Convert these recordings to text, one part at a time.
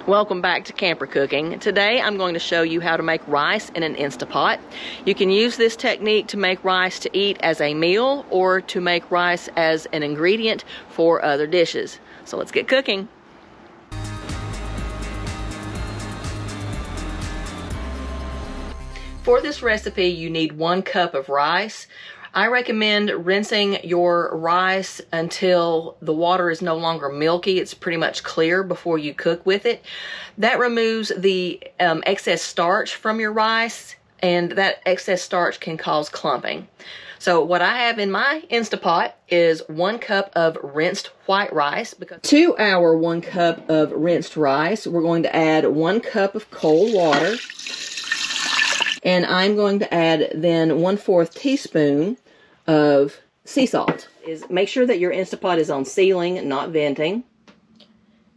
Welcome back to Camper Cooking. Today I'm going to show you how to make rice in an Instapot. You can use this technique to make rice to eat as a meal or to make rice as an ingredient for other dishes. So let's get cooking. For this recipe you need 1 cup of rice. I recommend rinsing your rice until the water is no longer milky. It's pretty much clear before you cook with it. That removes the excess starch from your rice, and that excess starch can cause clumping. So what I have in my Instapot is 1 cup of rinsed white rice. To our 1 cup of rinsed rice, we're going to add 1 cup of cold water. And I'm going to add then 1/4 teaspoon of sea salt. Make sure that your Instapot is on sealing, not venting.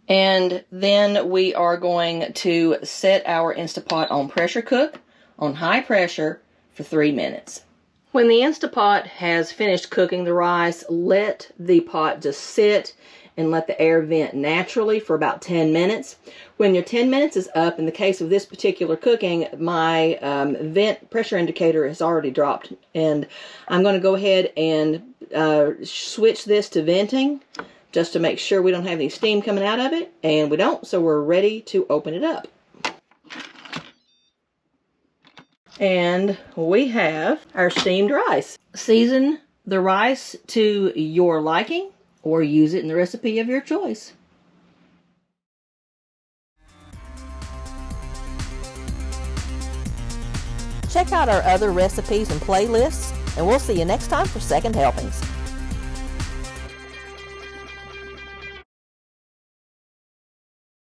And then we are going to set our Instapot on pressure cook on high pressure for 3 minutes. When the Instapot has finished cooking the rice, let the pot just sit and let the air vent naturally for about 10 minutes. When your 10 minutes is up, in the case of this particular cooking, my vent pressure indicator has already dropped, and I'm going to go ahead and switch this to venting just to make sure we don't have any steam coming out of it, and we don't, so we're ready to open it up. And we have our steamed rice. Season the rice to your liking, or use it in the recipe of your choice. Check out our other recipes and playlists, and we'll see you next time for Second Helpings.